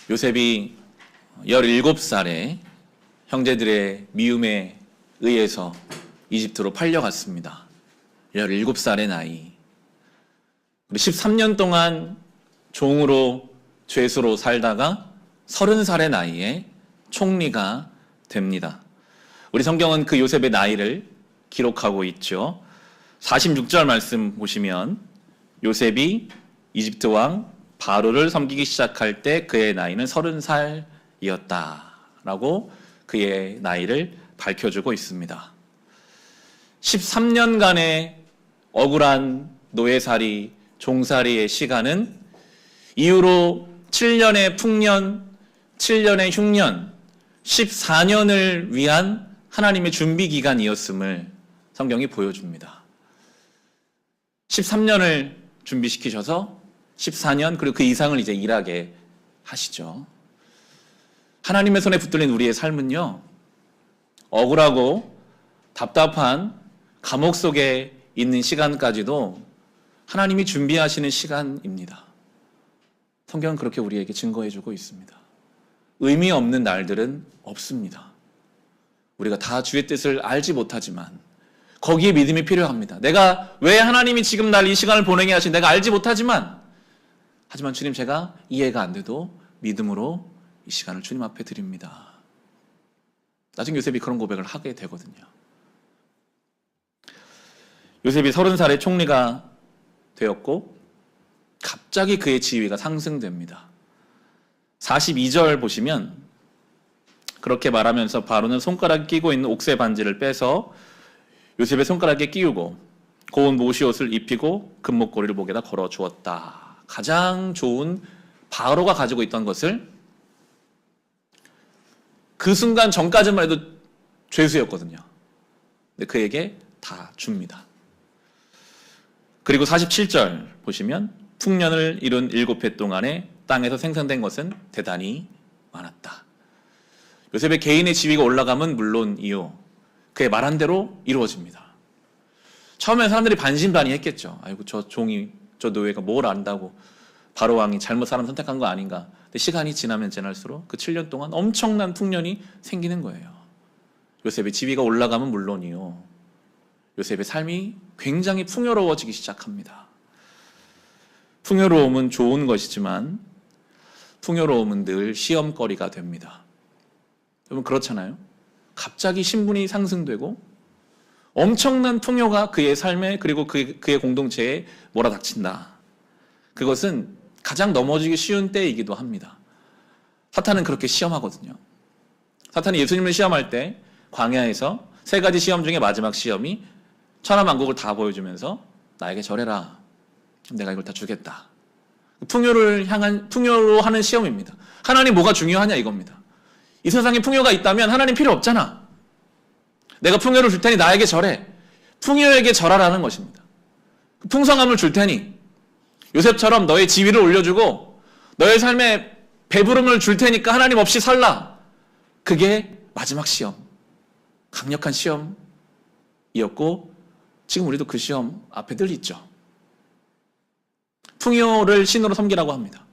요셉이 17살에 형제들의 미움에 의해서 이집트로 팔려갔습니다. 17살의 나이. 13년 동안 종으로 죄수로 살다가 30살의 나이에 총리가 됩니다. 우리 성경은 그 요셉의 나이를 기록하고 있죠. 46절 말씀 보시면 요셉이 이집트 왕 바로를 섬기기 시작할 때 그의 나이는 30살이었다라고 그의 나이를 밝혀주고 있습니다. 13년간의 억울한 노예살이, 종살이의 시간은 이후로 7년의 풍년, 7년의 흉년, 14년을 위한 하나님의 준비 기간이었음을 성경이 보여줍니다. 13년을 준비시키셔서 14년 그리고 그 이상을 이제 일하게 하시죠. 하나님의 손에 붙들린 우리의 삶은요, 억울하고 답답한 감옥 속에 있는 시간까지도 하나님이 준비하시는 시간입니다. 성경은 그렇게 우리에게 증거해주고 있습니다. 의미 없는 날들은 없습니다. 우리가 다 주의 뜻을 알지 못하지만 거기에 믿음이 필요합니다. 내가 왜 하나님이 지금 날 이 시간을 보내게 하신 내가 알지 못하지만 하지만 주님 제가 이해가 안 돼도 믿음으로 이 시간을 주님 앞에 드립니다. 나중에 요셉이 그런 고백을 하게 되거든요. 요셉이 30살에 총리가 되었고 갑자기 그의 지위가 상승됩니다. 42절 보시면 그렇게 말하면서 바로는 손가락에 끼고 있는 옥새 반지를 빼서 요셉의 손가락에 끼우고 고운 모시옷을 입히고 금목걸이를 목에다 걸어 주었다. 가장 좋은 바로가 가지고 있던 것을 그 순간 전까지만 해도 죄수였거든요. 근데 그에게 다 줍니다. 그리고 47절 보시면 풍년을 이룬 7해 동안에 땅에서 생산된 것은 대단히 많았다. 요셉의 개인의 지위가 올라가면 물론이요, 그의 말한 대로 이루어집니다. 처음엔 사람들이 반신반의했겠죠. 아이고 저 종이, 저 노예가 뭘 안다고 바로 왕이 잘못 사람 선택한 거 아닌가. 근데 시간이 지나면 지날수록 그 7년 동안 엄청난 풍년이 생기는 거예요. 요셉의 지위가 올라가면 물론이요, 요셉의 삶이 굉장히 풍요로워지기 시작합니다. 풍요로움은 좋은 것이지만 풍요로움은 늘 시험거리가 됩니다. 여러분 그렇잖아요. 갑자기 신분이 상승되고 엄청난 풍요가 그의 삶에 그리고 그의 공동체에 몰아닥친다. 그것은 가장 넘어지기 쉬운 때이기도 합니다. 사탄은 그렇게 시험하거든요. 사탄이 예수님을 시험할 때 광야에서 3가지 시험 중에 마지막 시험이 천하만국을 다 보여주면서 나에게 절해라. 내가 이걸 다 주겠다. 풍요로 하는 시험입니다. 하나님 뭐가 중요하냐 이겁니다. 이 세상에 풍요가 있다면 하나님 필요 없잖아. 내가 풍요를 줄 테니 나에게 절해. 풍요에게 절하라는 것입니다. 풍성함을 줄 테니 요셉처럼 너의 지위를 올려주고 너의 삶에 배부름을 줄 테니까 하나님 없이 살라. 그게 마지막 시험, 강력한 시험이었고 지금 우리도 그 시험 앞에 늘 있죠. 풍요를 신으로 섬기라고 합니다.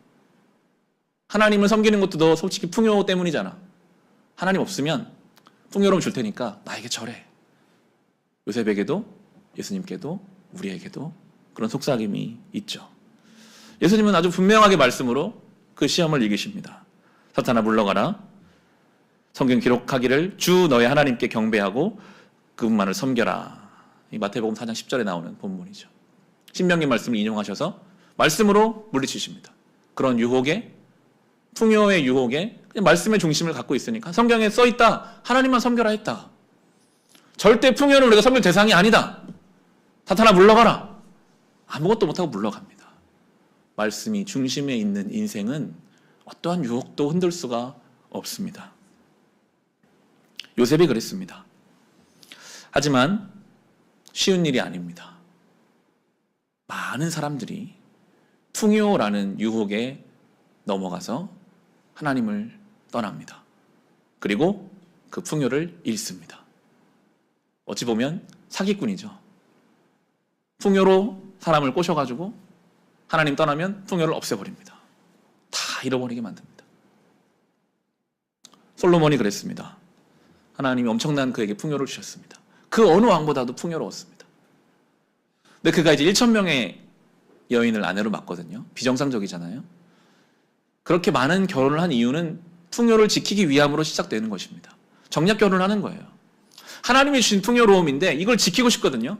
하나님을 섬기는 것도 너 솔직히 풍요 때문이잖아. 하나님 없으면 풍요로움 줄 테니까 나에게 절해. 요셉에게도 예수님께도 우리에게도 그런 속삭임이 있죠. 예수님은 아주 분명하게 말씀으로 그 시험을 이기십니다. 사탄아 물러가라. 성경 기록하기를 주 너의 하나님께 경배하고 그분만을 섬겨라. 이 마태복음 4장 10절에 나오는 본문이죠. 신명기 말씀을 인용하셔서 말씀으로 물리치십니다. 그런 유혹에, 풍요의 유혹에 그냥 말씀의 중심을 갖고 있으니까 성경에 써있다. 하나님만 섬겨라 했다. 절대 풍요는 우리가 섬길 대상이 아니다. 사탄아 물러가라. 아무것도 못하고 물러갑니다. 말씀이 중심에 있는 인생은 어떠한 유혹도 흔들 수가 없습니다. 요셉이 그랬습니다. 하지만 쉬운 일이 아닙니다. 많은 사람들이 풍요라는 유혹에 넘어가서 하나님을 떠납니다. 그리고 그 풍요를 잃습니다. 어찌 보면 사기꾼이죠. 풍요로 사람을 꼬셔가지고 하나님 떠나면 풍요를 없애버립니다. 다 잃어버리게 만듭니다. 솔로몬이 그랬습니다. 하나님이 엄청난 그에게 풍요를 주셨습니다. 그 어느 왕보다도 풍요로웠습니다. 근데 그가 이제 1,000명의 여인을 아내로 맡거든요. 비정상적이잖아요. 그렇게 많은 결혼을 한 이유는 풍요를 지키기 위함으로 시작되는 것입니다. 정략 결혼을 하는 거예요. 하나님이 주신 풍요로움인데 이걸 지키고 싶거든요.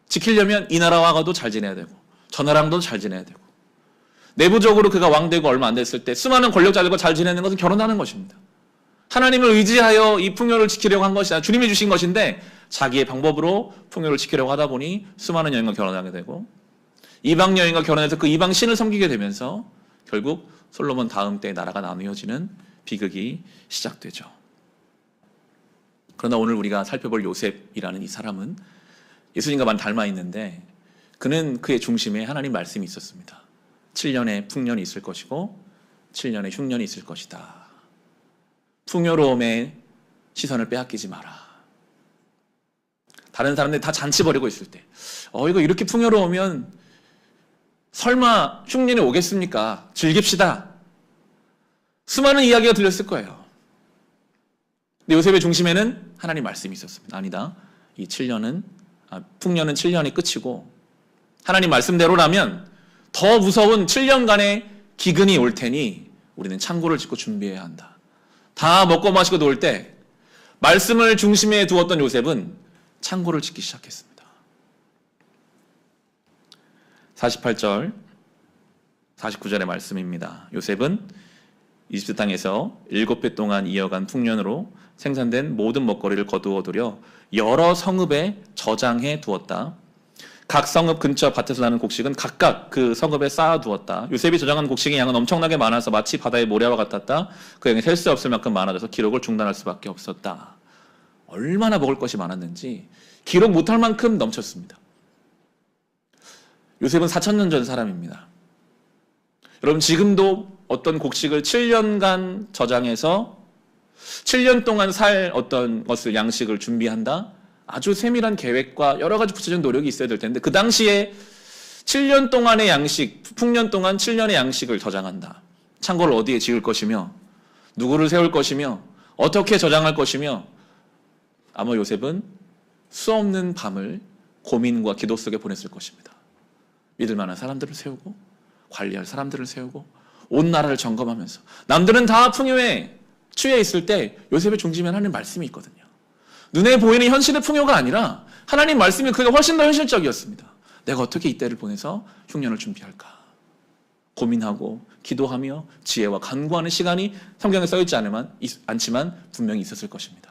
지키려면 이 나라와도 잘 지내야 되고 저 나라랑도 잘 지내야 되고 내부적으로 그가 왕되고 얼마 안 됐을 때 수많은 권력자들과 잘 지내는 것은 결혼하는 것입니다. 하나님을 의지하여 이 풍요를 지키려고 한 것이 아니라 주님이 주신 것인데 자기의 방법으로 풍요를 지키려고 하다 보니 수많은 여인과 결혼하게 되고 이방 여인과 결혼해서 그 이방 신을 섬기게 되면서 결국 솔로몬 다음 때의 나라가 나누어지는 비극이 시작되죠. 그러나 오늘 우리가 살펴볼 요셉이라는 이 사람은 예수님과 많이 닮아 있는데 그는 그의 중심에 하나님 말씀이 있었습니다. 7년의 풍년이 있을 것이고 7년의 흉년이 있을 것이다. 풍요로움의 시선을 빼앗기지 마라. 다른 사람들이 다 잔치 벌이고 있을 때 이거 이렇게 풍요로우면 설마 흉년이 오겠습니까? 즐깁시다. 수많은 이야기가 들렸을 거예요. 근데 요셉의 중심에는 하나님 말씀이 있었습니다. 아니다. 이 풍년은 7년이 끝이고 하나님 말씀대로라면 더 무서운 7년간의 기근이 올 테니 우리는 창고를 짓고 준비해야 한다. 다 먹고 마시고 놀 때 말씀을 중심에 두었던 요셉은 창고를 짓기 시작했습니다. 48절, 49절의 말씀입니다. 요셉은 이집트 땅에서 7배 동안 이어간 풍년으로 생산된 모든 먹거리를 거두어 들여 여러 성읍에 저장해 두었다. 각 성읍 근처 밭에서 나는 곡식은 각각 그 성읍에 쌓아 두었다. 요셉이 저장한 곡식의 양은 엄청나게 많아서 마치 바다의 모래와 같았다. 그 양이 셀 수 없을 만큼 많아져서 기록을 중단할 수밖에 없었다. 얼마나 먹을 것이 많았는지 기록 못할 만큼 넘쳤습니다. 요셉은 4,000년 전 사람입니다. 여러분 지금도 어떤 곡식을 7년간 저장해서 7년 동안 살 어떤 것을 양식을 준비한다? 아주 세밀한 계획과 여러 가지 구체적인 노력이 있어야 될 텐데 그 당시에 7년 동안의 양식, 풍년 동안 7년의 양식을 저장한다. 창고를 어디에 지을 것이며 누구를 세울 것이며 어떻게 저장할 것이며 아마 요셉은 수없는 밤을 고민과 기도 속에 보냈을 것입니다. 믿을 만한 사람들을 세우고 관리할 사람들을 세우고 온 나라를 점검하면서 남들은 다 풍요에 취해 있을 때 요셉의 중심에 하나님 말씀이 있거든요. 눈에 보이는 현실의 풍요가 아니라 하나님 말씀이 그게 훨씬 더 현실적이었습니다. 내가 어떻게 이때를 보내서 흉년을 준비할까? 고민하고 기도하며 지혜와 간구하는 시간이 성경에 써있지 않지만 분명히 있었을 것입니다.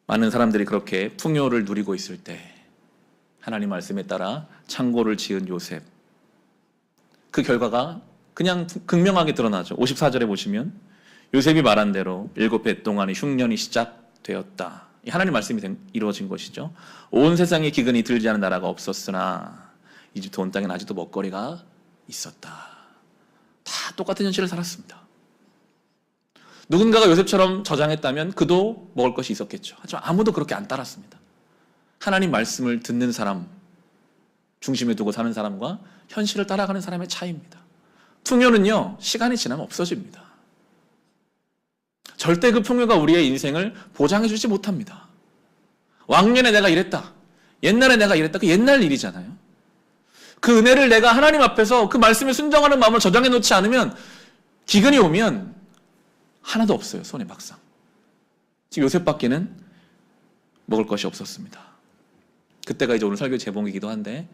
많은 사람들이 그렇게 풍요를 누리고 있을 때 하나님 말씀에 따라 창고를 지은 요셉, 그 결과가 그냥 극명하게 드러나죠. 54절에 보시면 요셉이 말한 대로 7배 동안의 흉년이 시작되었다. 하나님 말씀이 이루어진 것이죠. 온 세상에 기근이 들지 않은 나라가 없었으나 이집트 온 땅엔 아직도 먹거리가 있었다. 다 똑같은 현실을 살았습니다. 누군가가 요셉처럼 저장했다면 그도 먹을 것이 있었겠죠. 하지만 아무도 그렇게 안 따랐습니다. 하나님 말씀을 듣는 사람, 중심에 두고 사는 사람과 현실을 따라가는 사람의 차이입니다. 풍요는요, 시간이 지나면 없어집니다. 절대 그 풍요가 우리의 인생을 보장해주지 못합니다. 왕년에 내가 이랬다. 옛날에 내가 이랬다. 그 옛날 일이잖아요. 그 은혜를 내가 하나님 앞에서 그 말씀에 순종하는 마음을 저장해 놓지 않으면 기근이 오면 하나도 없어요. 손에 막상. 지금 요셉밖에는 먹을 것이 없었습니다. 그때가 이제 오늘 설교 제목이기도 한데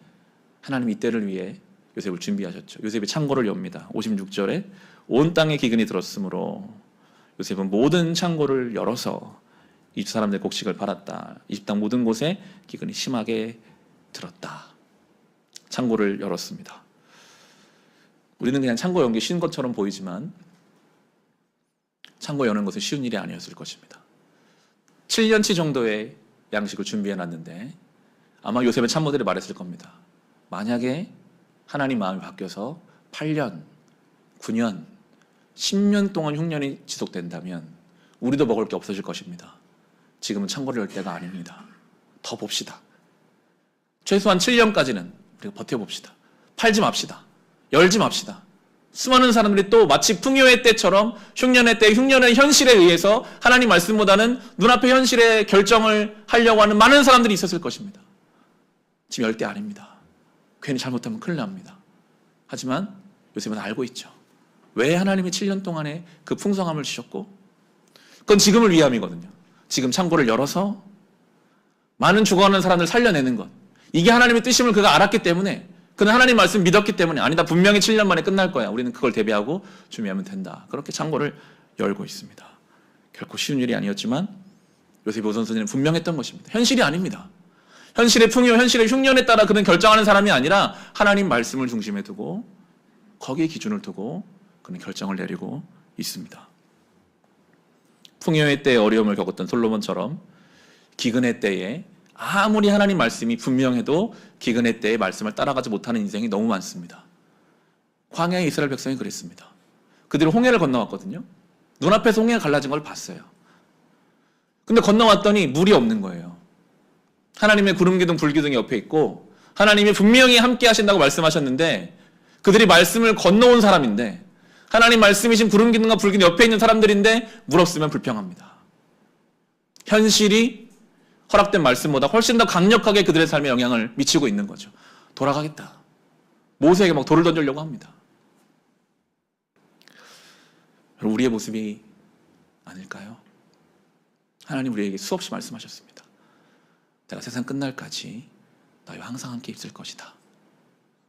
하나님 이때를 위해 요셉을 준비하셨죠. 요셉이 창고를 엽니다. 56절에 온 땅에 기근이 들었으므로 요셉은 모든 창고를 열어서 이집트 사람들의 곡식을 팔았다. 이집트 땅 모든 곳에 기근이 심하게 들었다. 창고를 열었습니다. 우리는 그냥 창고 연 게 쉬운 것처럼 보이지만 창고 여는 것은 쉬운 일이 아니었을 것입니다. 7년치 정도의 양식을 준비해놨는데 아마 요셉의 참모들이 말했을 겁니다. 만약에 하나님 마음이 바뀌어서 8년, 9년, 10년 동안 흉년이 지속된다면 우리도 먹을 게 없어질 것입니다. 지금은 창고를 열 때가 아닙니다. 더 봅시다. 최소한 7년까지는 우리가 버텨봅시다. 팔지 맙시다. 열지 맙시다. 수많은 사람들이 또 마치 풍요의 때처럼 흉년의 때, 흉년의 현실에 의해서 하나님 말씀보다는 눈앞의 현실에 결정을 하려고 하는 많은 사람들이 있었을 것입니다. 지금 열대 아닙니다. 괜히 잘못하면 큰일 납니다. 하지만 요셉은 알고 있죠. 왜 하나님이 7년 동안에 그 풍성함을 주셨고, 그건 지금을 위함이거든요. 지금 창고를 열어서 많은 죽어가는 사람들 살려내는 것, 이게 하나님의 뜻임을 그가 알았기 때문에, 그는 하나님 말씀 믿었기 때문에, 아니다, 분명히 7년 만에 끝날 거야, 우리는 그걸 대비하고 준비하면 된다, 그렇게 창고를 열고 있습니다. 결코 쉬운 일이 아니었지만 요셉의 우선순위는 분명했던 것입니다. 현실이 아닙니다. 현실의 풍요, 현실의 흉년에 따라 그는 결정하는 사람이 아니라 하나님 말씀을 중심에 두고 거기에 기준을 두고 그는 결정을 내리고 있습니다. 풍요의 때에 어려움을 겪었던 솔로몬처럼 기근의 때에 아무리 하나님 말씀이 분명해도 기근의 때에 말씀을 따라가지 못하는 인생이 너무 많습니다. 광야의 이스라엘 백성이 그랬습니다. 그들이 홍해를 건너왔거든요. 눈앞에서 홍해가 갈라진 걸 봤어요. 근데 건너왔더니 물이 없는 거예요. 하나님의 구름기둥 불기둥이 옆에 있고 하나님이 분명히 함께 하신다고 말씀하셨는데, 그들이 말씀을 건너온 사람인데, 하나님 말씀이신 구름기둥과 불기둥 옆에 있는 사람들인데 물 없으면 불평합니다. 현실이 허락된 말씀보다 훨씬 더 강력하게 그들의 삶에 영향을 미치고 있는 거죠. 돌아가겠다. 모세에게 막 돌을 던지려고 합니다. 여러분, 우리의 모습이 아닐까요? 하나님 우리에게 수없이 말씀하셨습니다. 내가 세상 끝날까지 너희와 항상 함께 있을 것이다.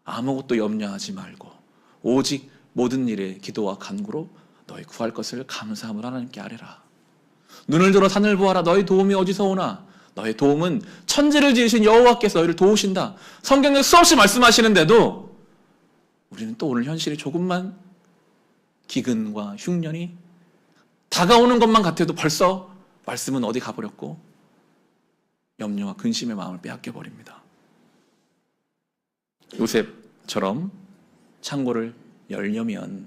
아무것도 염려하지 말고 오직 모든 일에 기도와 간구로 너희 구할 것을 감사함으로 하나님께 아뢰라. 눈을 들어 산을 보아라. 너희 도움이 어디서 오나? 너희 도움은 천지를 지으신 여호와께서 너희를 도우신다. 성경에 수없이 말씀하시는데도 우리는 또 오늘 현실이 조금만 기근과 흉년이 다가오는 것만 같아도 벌써 말씀은 어디 가버렸고 염려와 근심의 마음을 빼앗겨 버립니다. 요셉처럼 창고를 열려면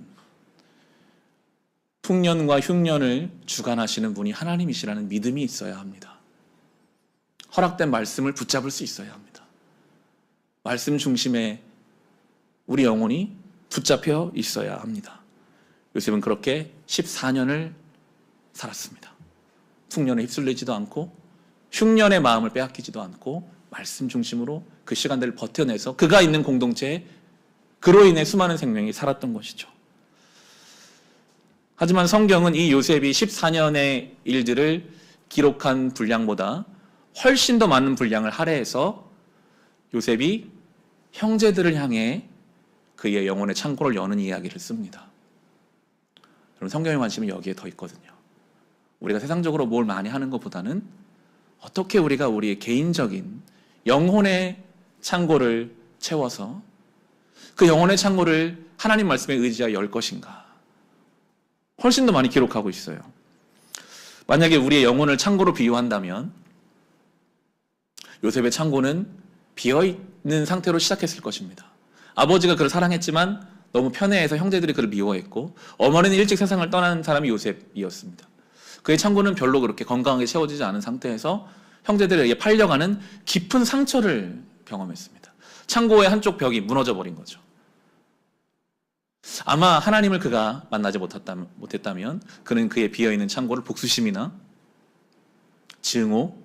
풍년과 흉년을 주관하시는 분이 하나님이시라는 믿음이 있어야 합니다. 허락된 말씀을 붙잡을 수 있어야 합니다. 말씀 중심에 우리 영혼이 붙잡혀 있어야 합니다. 요셉은 그렇게 14년을 살았습니다. 풍년에 휩쓸리지도 않고 흉년의 마음을 빼앗기지도 않고 말씀 중심으로 그 시간들을 버텨내서 그가 있는 공동체에 그로 인해 수많은 생명이 살았던 것이죠. 하지만 성경은 이 요셉이 14년의 일들을 기록한 분량보다 훨씬 더 많은 분량을 할애해서 요셉이 형제들을 향해 그의 영혼의 창고를 여는 이야기를 씁니다. 여러분, 성경의 관심은 여기에 더 있거든요. 우리가 세상적으로 뭘 많이 하는 것보다는 어떻게 우리가 우리의 개인적인 영혼의 창고를 채워서 그 영혼의 창고를 하나님 말씀에 의지하여 열 것인가, 훨씬 더 많이 기록하고 있어요. 만약에 우리의 영혼을 창고로 비유한다면 요셉의 창고는 비어있는 상태로 시작했을 것입니다. 아버지가 그를 사랑했지만 너무 편애해서 형제들이 그를 미워했고, 어머니는 일찍 세상을 떠난 사람이 요셉이었습니다. 그의 창고는 별로 그렇게 건강하게 채워지지 않은 상태에서 형제들에 의해 팔려가는 깊은 상처를 경험했습니다. 창고의 한쪽 벽이 무너져 버린 거죠. 아마 하나님을 그가 만나지 못했다면 그는 그의 비어있는 창고를 복수심이나 증오,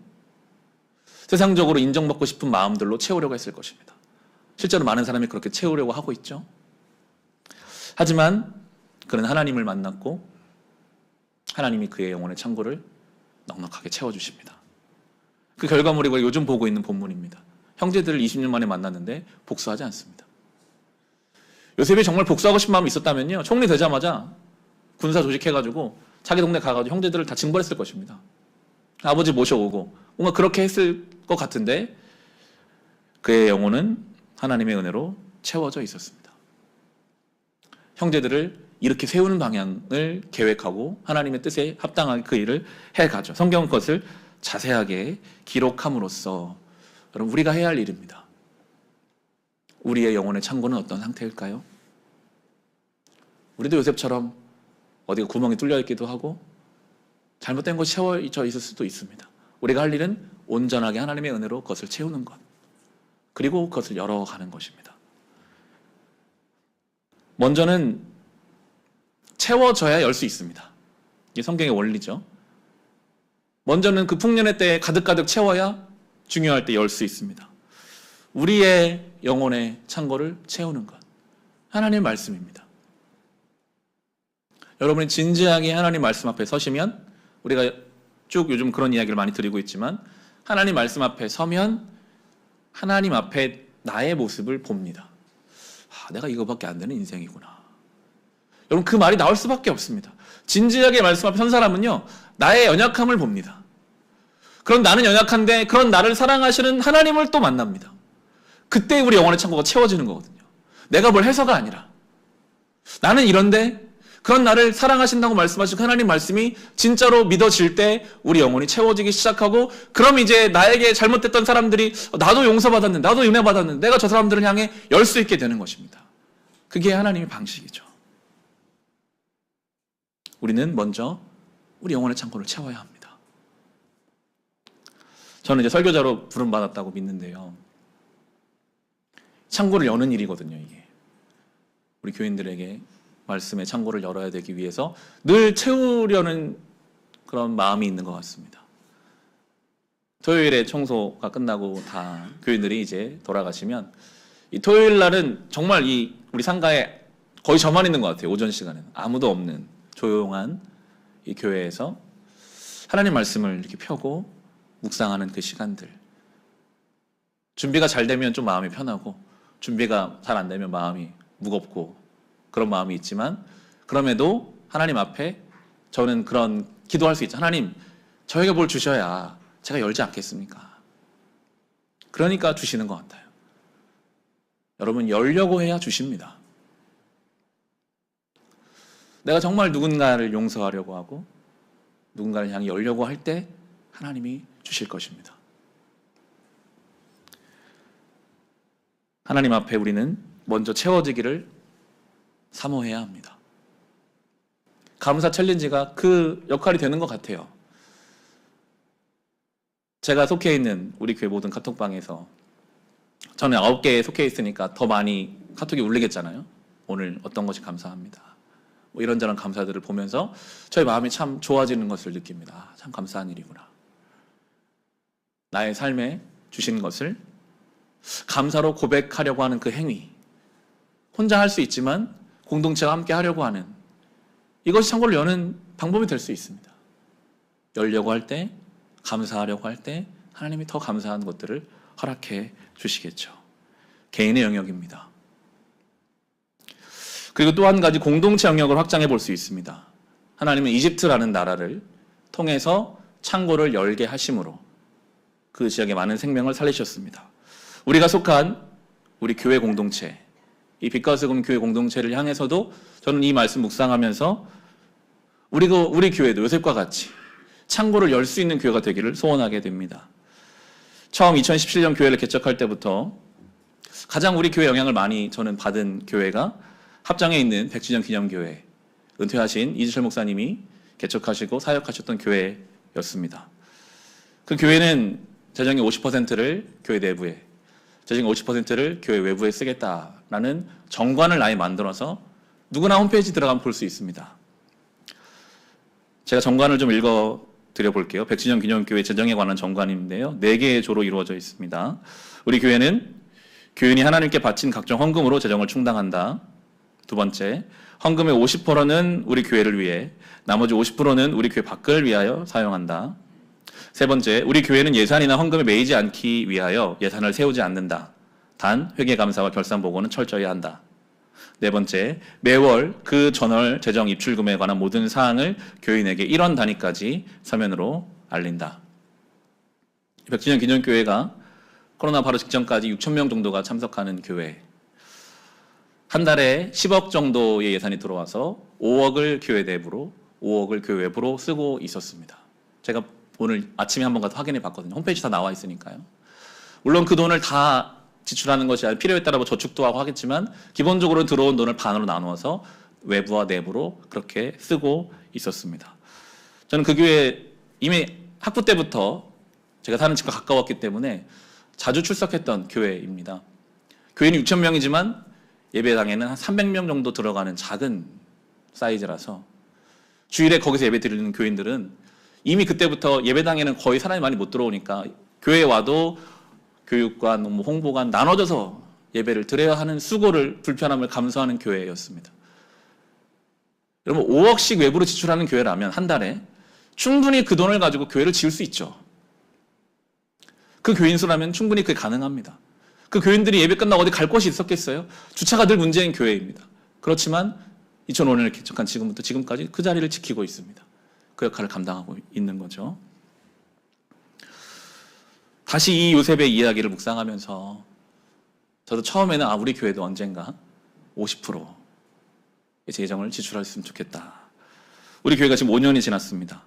세상적으로 인정받고 싶은 마음들로 채우려고 했을 것입니다. 실제로 많은 사람이 그렇게 채우려고 하고 있죠. 하지만 그는 하나님을 만났고 하나님이 그의 영혼의 창고를 넉넉하게 채워주십니다. 그 결과물이 우리가 요즘 보고 있는 본문입니다. 형제들을 20년 만에 만났는데 복수하지 않습니다. 요셉이 정말 복수하고 싶은 마음이 있었다면요, 총리 되자마자 군사 조직해가지고 자기 동네 가가지고 형제들을 다 징벌했을 것입니다. 아버지 모셔오고 뭔가 그렇게 했을 것 같은데 그의 영혼은 하나님의 은혜로 채워져 있었습니다. 형제들을 이렇게 세우는 방향을 계획하고 하나님의 뜻에 합당하게 그 일을 해가죠. 성경은 그것을 자세하게 기록함으로써 여러분, 우리가 해야 할 일입니다. 우리의 영혼의 창고는 어떤 상태일까요? 우리도 요셉처럼 어디가 구멍이 뚫려 있기도 하고 잘못된 것이 채워져 있을 수도 있습니다. 우리가 할 일은 온전하게 하나님의 은혜로 그것을 채우는 것, 그리고 그것을 열어가는 것입니다. 먼저는 채워져야 열 수 있습니다. 이게 성경의 원리죠. 먼저는 그 풍년의 때에 가득가득 채워야 중요할 때 열 수 있습니다. 우리의 영혼의 창고를 채우는 것, 하나님의 말씀입니다. 여러분이 진지하게 하나님 말씀 앞에 서시면, 우리가 쭉 요즘 그런 이야기를 많이 드리고 있지만, 하나님 말씀 앞에 서면 하나님 앞에 나의 모습을 봅니다. 내가 이거밖에 안 되는 인생이구나. 여러분, 그 말이 나올 수밖에 없습니다. 진지하게 말씀 앞에 선 사람은요, 나의 연약함을 봅니다. 그런 나는 연약한데 그런 나를 사랑하시는 하나님을 또 만납니다. 그때 우리 영혼의 창고가 채워지는 거거든요. 내가 뭘 해서가 아니라, 나는 이런데 그런 나를 사랑하신다고 말씀하신 하나님 말씀이 진짜로 믿어질 때 우리 영혼이 채워지기 시작하고, 그럼 이제 나에게 잘못됐던 사람들이 나도 용서받았는데, 나도 은혜 받았는데, 내가 저 사람들을 향해 열 수 있게 되는 것입니다. 그게 하나님의 방식이죠. 우리는 먼저 우리 영혼의 창고를 채워야 합니다. 저는 이제 설교자로 부름받았다고 믿는데요, 창고를 여는 일이거든요. 이게 우리 교인들에게 말씀의 창고를 열어야 되기 위해서 늘 채우려는 그런 마음이 있는 것 같습니다. 토요일에 청소가 끝나고 다 교인들이 이제 돌아가시면, 이 토요일 날은 정말 이 우리 상가에 거의 저만 있는 것 같아요. 오전 시간에는 아무도 없는 조용한 이 교회에서 하나님 말씀을 이렇게 펴고 묵상하는 그 시간들, 준비가 잘 되면 좀 마음이 편하고, 준비가 잘 안 되면 마음이 무겁고 그런 마음이 있지만, 그럼에도 하나님 앞에 저는 그런 기도할 수 있죠. 하나님, 저에게 뭘 주셔야 제가 열지 않겠습니까? 그러니까 주시는 것 같아요. 여러분, 열려고 해야 주십니다. 내가 정말 누군가를 용서하려고 하고 누군가를 향해 열려고 할 때 하나님이 주실 것입니다. 하나님 앞에 우리는 먼저 채워지기를 사모해야 합니다. 감사 챌린지가 그 역할이 되는 것 같아요. 제가 속해 있는 우리 교회 모든 카톡방에서, 저는 9개에 속해 있으니까 더 많이 카톡이 울리겠잖아요. 오늘 어떤 것이 감사합니다, 뭐 이런저런 감사들을 보면서 저희 마음이 참 좋아지는 것을 느낍니다. 참 감사한 일이구나. 나의 삶에 주신 것을 감사로 고백하려고 하는 그 행위, 혼자 할 수 있지만 공동체와 함께 하려고 하는, 이것이 창고를 여는 방법이 될 수 있습니다. 열려고 할 때, 감사하려고 할 때 하나님이 더 감사한 것들을 허락해 주시겠죠. 개인의 영역입니다. 그리고 또 한 가지 공동체 영역을 확장해 볼 수 있습니다. 하나님은 이집트라는 나라를 통해서 창고를 열게 하심으로 그 지역에 많은 생명을 살리셨습니다. 우리가 속한 우리 교회 공동체, 이 빛과 소금 교회 공동체를 향해서도 저는 이 말씀 묵상하면서 우리 교회도 요셉과 같이 창고를 열 수 있는 교회가 되기를 소원하게 됩니다. 처음 2017년 교회를 개척할 때부터 가장 우리 교회 영향을 많이 저는 받은 교회가 합정에 있는 백주년 기념교회, 은퇴하신 이주철 목사님이 개척하시고 사역하셨던 교회였습니다. 그 교회는 재정의 50%를 교회 내부에, 재정의 50%를 교회 외부에 쓰겠다라는 정관을 아예 만들어서 누구나 홈페이지 들어가면 볼 수 있습니다. 제가 정관을 좀 읽어드려 볼게요. 백주년 기념교회 재정에 관한 정관인데요, 4개의 조로 이루어져 있습니다. 우리 교회는 교인이 하나님께 바친 각종 헌금으로 재정을 충당한다. 두 번째, 헌금의 50%는 우리 교회를 위해, 나머지 50%는 우리 교회 밖을 위하여 사용한다. 세 번째, 우리 교회는 예산이나 헌금에 매이지 않기 위하여 예산을 세우지 않는다. 단 회계감사와 결산보고는 철저히 한다. 네 번째, 매월 그 전월 재정 입출금에 관한 모든 사항을 교인에게 1원 단위까지 서면으로 알린다. 백주년 기념교회가 코로나 바로 직전까지 6,000명 정도가 참석하는 교회, 한 달에 10억 정도의 예산이 들어와서 5억을 교회 내부로, 5억을 교회 외부로 쓰고 있었습니다. 제가 오늘 아침에 한번 가서 확인해 봤거든요. 홈페이지 다 나와 있으니까요. 물론 그 돈을 다 지출하는 것이 아니라 필요에 따라 저축도 하고 하겠지만, 기본적으로 들어온 돈을 반으로 나누어서 외부와 내부로 그렇게 쓰고 있었습니다. 저는 그 교회 이미 학부 때부터 제가 사는 집과 가까웠기 때문에 자주 출석했던 교회입니다. 교인이 6,000명이지만 예배당에는 한 300명 정도 들어가는 작은 사이즈라서 주일에 거기서 예배 드리는 교인들은 이미 그때부터 예배당에는 거의 사람이 많이 못 들어오니까 교회에 와도 교육관, 뭐 홍보관 나눠져서 예배를 드려야 하는 수고를, 불편함을 감수하는 교회였습니다. 여러분 5억씩 외부로 지출하는 교회라면 한 달에 충분히 그 돈을 가지고 교회를 지을 수 있죠. 그 교인 수라면 충분히 그게 가능합니다. 그 교인들이 예배 끝나고 어디 갈 곳이 있었겠어요? 주차가 늘 문제인 교회입니다. 그렇지만 2005년을 개척한 지금부터 지금까지 그 자리를 지키고 있습니다. 그 역할을 감당하고 있는 거죠. 다시 이 요셉의 이야기를 묵상하면서 저도 처음에는 우리 교회도 언젠가 50% 재정을 지출했으면 좋겠다. 우리 교회가 지금 5년이 지났습니다.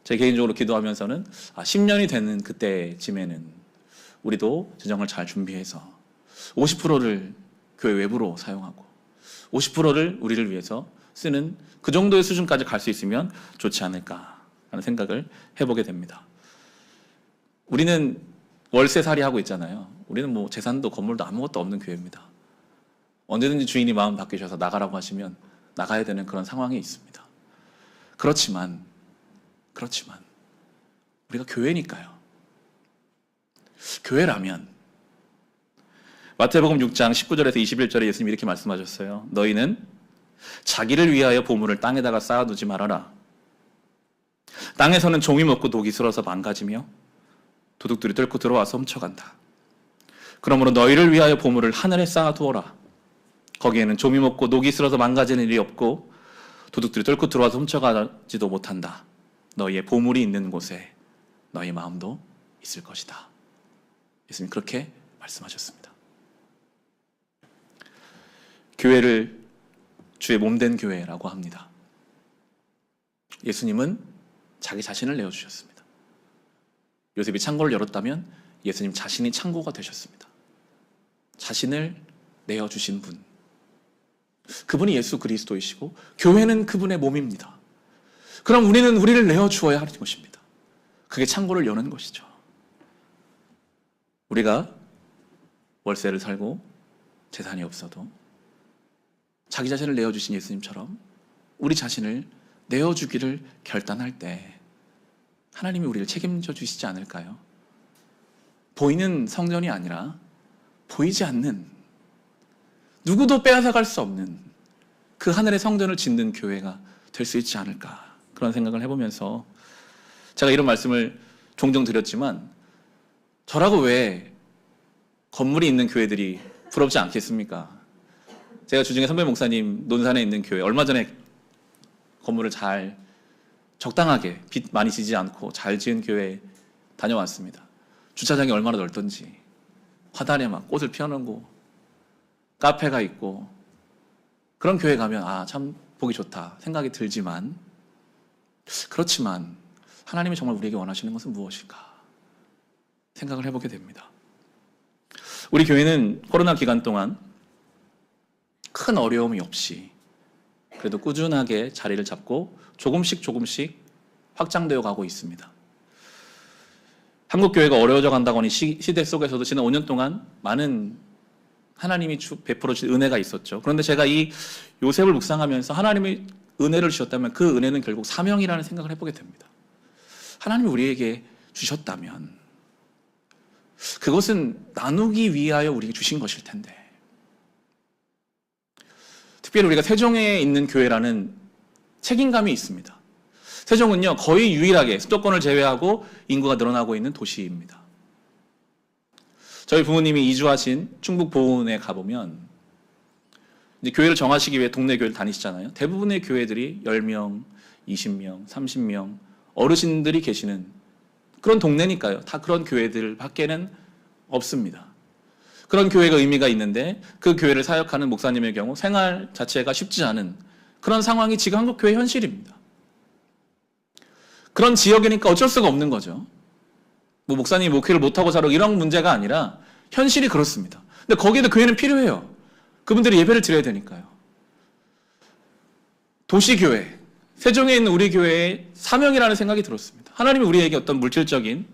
제 개인적으로 기도하면서는 10년이 되는 그때쯤에는 우리도 재정을 잘 준비해서 50%를 교회 외부로 사용하고 50%를 우리를 위해서 쓰는 그 정도의 수준까지 갈 수 있으면 좋지 않을까 하는 생각을 해보게 됩니다. 우리는 월세살이 하고 있잖아요. 우리는 뭐 재산도 건물도 아무것도 없는 교회입니다. 언제든지 주인이 마음 바뀌셔서 나가라고 하시면 나가야 되는 그런 상황이 있습니다. 그렇지만 우리가 교회니까요. 교회라면 마태복음 6장 19절에서 21절에 예수님이 이렇게 말씀하셨어요. 너희는 자기를 위하여 보물을 땅에다가 쌓아두지 말아라. 땅에서는 종이 먹고 독이 슬어서 망가지며 도둑들이 뚫고 들어와서 훔쳐간다. 그러므로 너희를 위하여 보물을 하늘에 쌓아두어라. 거기에는 종이 먹고 녹이 슬어서 망가지는 일이 없고 도둑들이 뚫고 들어와서 훔쳐가지도 못한다. 너희의 보물이 있는 곳에 너희 마음도 있을 것이다. 예수님 그렇게 말씀하셨습니다. 교회를 주의 몸된 교회라고 합니다. 예수님은 자기 자신을 내어주셨습니다. 요셉이 창고를 열었다면 예수님 자신이 창고가 되셨습니다. 자신을 내어주신 분, 그분이 예수 그리스도이시고 교회는 그분의 몸입니다. 그럼 우리는 우리를 내어주어야 하는 것입니다. 그게 창고를 여는 것이죠. 우리가 월세를 살고 재산이 없어도 자기 자신을 내어주신 예수님처럼 우리 자신을 내어주기를 결단할 때 하나님이 우리를 책임져 주시지 않을까요? 보이는 성전이 아니라 보이지 않는, 누구도 빼앗아갈 수 없는 그 하늘의 성전을 짓는 교회가 될 수 있지 않을까, 그런 생각을 해보면서 제가 이런 말씀을 종종 드렸지만 저라고 왜 건물이 있는 교회들이 부럽지 않겠습니까? 제가 주중에 선배 목사님 논산에 있는 교회 얼마 전에 건물을 잘 적당하게 빚 많이 지지 않고 잘 지은 교회에 다녀왔습니다. 주차장이 얼마나 넓던지 화단에 막 꽃을 피워놓고 카페가 있고 그런 교회 가면 참 보기 좋다 생각이 들지만, 그렇지만 하나님이 정말 우리에게 원하시는 것은 무엇일까 생각을 해보게 됩니다. 우리 교회는 코로나 기간 동안 큰 어려움이 없이 그래도 꾸준하게 자리를 잡고 조금씩 확장되어 가고 있습니다. 한국교회가 어려워져 간다고 하니 시대 속에서도 지난 5년 동안 많은 하나님이 베풀어 주신 은혜가 있었죠. 그런데 제가 이 요셉을 묵상하면서 하나님이 은혜를 주셨다면 그 은혜는 결국 사명이라는 생각을 해보게 됩니다. 하나님이 우리에게 주셨다면 그것은 나누기 위하여 우리에게 주신 것일 텐데, 특별히 우리가 세종에 있는 교회라는 책임감이 있습니다. 세종은요 거의 유일하게 수도권을 제외하고 인구가 늘어나고 있는 도시입니다. 저희 부모님이 이주하신 충북 보은에 가보면 이제 교회를 정하시기 위해 동네 교회를 다니시잖아요. 대부분의 교회들이 10명, 20명, 30명 어르신들이 계시는 그런 동네니까요. 다 그런 교회들 밖에는 없습니다. 그런 교회가 의미가 있는데 그 교회를 사역하는 목사님의 경우 생활 자체가 쉽지 않은 그런 상황이 지금 한국 교회 현실입니다. 그런 지역이니까 어쩔 수가 없는 거죠. 뭐 목사님이 목회를 못하고 살고 이런 문제가 아니라 현실이 그렇습니다. 근데 거기에도 교회는 필요해요. 그분들이 예배를 드려야 되니까요. 도시교회, 세종에 있는 우리 교회의 사명이라는 생각이 들었습니다. 하나님이 우리에게 어떤 물질적인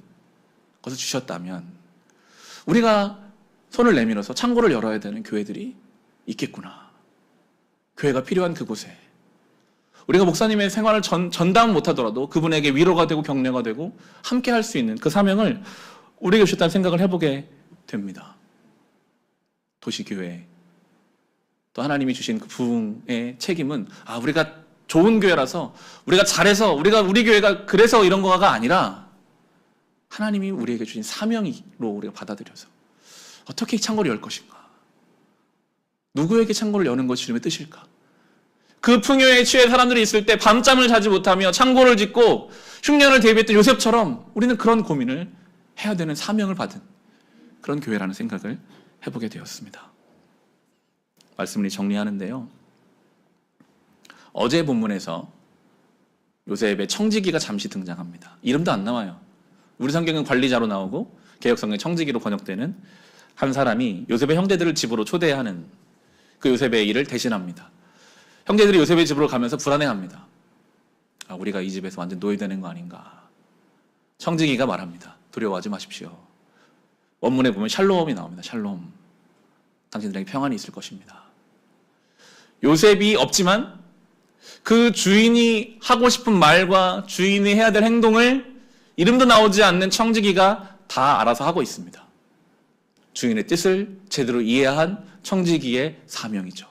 것을 주셨다면 우리가 손을 내밀어서 창고를 열어야 되는 교회들이 있겠구나. 교회가 필요한 그곳에 우리가 목사님의 생활을 전담 못하더라도 그분에게 위로가 되고 격려가 되고 함께 할 수 있는 그 사명을 우리에게 주셨다는 생각을 해보게 됩니다. 도시교회 또 하나님이 주신 그 부흥의 책임은 우리가 좋은 교회라서 우리가 잘해서 우리 교회가 그래서 이런 거가 아니라 하나님이 우리에게 주신 사명으로 우리가 받아들여서 어떻게 창고를 열 것인가? 누구에게 창고를 여는 것이 주님의 뜻일까? 그 풍요에 취해 사람들이 있을 때 밤잠을 자지 못하며 창고를 짓고 흉년을 대비했던 요셉처럼 우리는 그런 고민을 해야 되는 사명을 받은 그런 교회라는 생각을 해보게 되었습니다. 말씀을 정리하는데요. 어제 본문에서 요셉의 청지기가 잠시 등장합니다. 이름도 안 나와요. 우리 성경은 관리자로 나오고 개역성경 청지기로 번역되는 한 사람이 요셉의 형제들을 집으로 초대하는 그 요셉의 일을 대신합니다. 형제들이 요셉의 집으로 가면서 불안해합니다. 우리가 이 집에서 완전 노예되는 거 아닌가. 청지기가 말합니다. 두려워하지 마십시오. 원문에 보면 샬롬이 나옵니다. 샬롬. 당신들에게 평안이 있을 것입니다. 요셉이 없지만 그 주인이 하고 싶은 말과 주인이 해야 될 행동을 이름도 나오지 않는 청지기가 다 알아서 하고 있습니다. 주인의 뜻을 제대로 이해한 청지기의 사명이죠.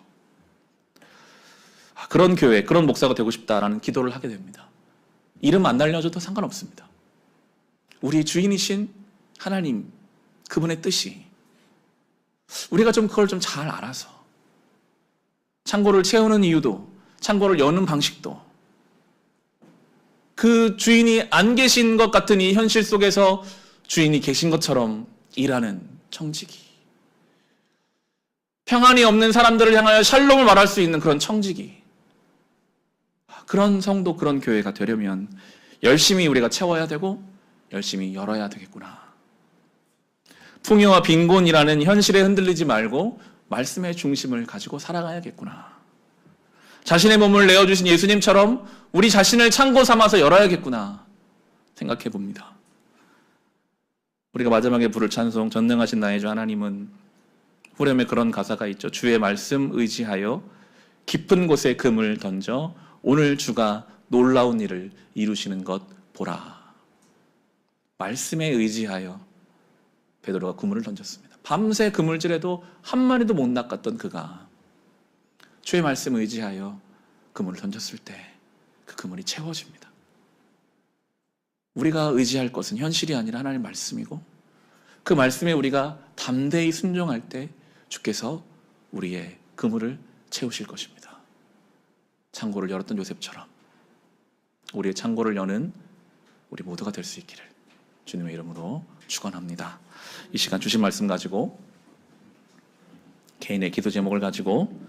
그런 교회, 그런 목사가 되고 싶다라는 기도를 하게 됩니다. 이름 안 알려줘도 상관없습니다. 우리 주인이신 하나님, 그분의 뜻이 우리가 좀 그걸 좀 잘 알아서 창고를 채우는 이유도, 창고를 여는 방식도 그 주인이 안 계신 것 같은 이 현실 속에서 주인이 계신 것처럼 일하는 청지기. 평안이 없는 사람들을 향하여 샬롬을 말할 수 있는 그런 청지기. 그런 성도, 그런 교회가 되려면 열심히 우리가 채워야 되고 열심히 열어야 되겠구나. 풍요와 빈곤이라는 현실에 흔들리지 말고 말씀의 중심을 가지고 살아가야겠구나. 자신의 몸을 내어주신 예수님처럼 우리 자신을 창고 삼아서 열어야겠구나 생각해 봅니다. 우리가 마지막에 부를 찬송 전능하신 나의 주 하나님은 후렴에 그런 가사가 있죠. 주의 말씀 의지하여 깊은 곳에 금을 던져 오늘 주가 놀라운 일을 이루시는 것 보라. 말씀에 의지하여 베드로가 그물을 던졌습니다. 밤새 그물질에도 한 마리도 못 낚았던 그가 주의 말씀 의지하여 그물을 던졌을 때 그 그물이 채워집니다. 우리가 의지할 것은 현실이 아니라 하나님의 말씀이고 그 말씀에 우리가 담대히 순종할 때 주께서 우리의 그물을 채우실 것입니다. 창고를 열었던 요셉처럼 우리의 창고를 여는 우리 모두가 될 수 있기를 주님의 이름으로 축원합니다. 이 시간 주신 말씀 가지고 개인의 기도 제목을 가지고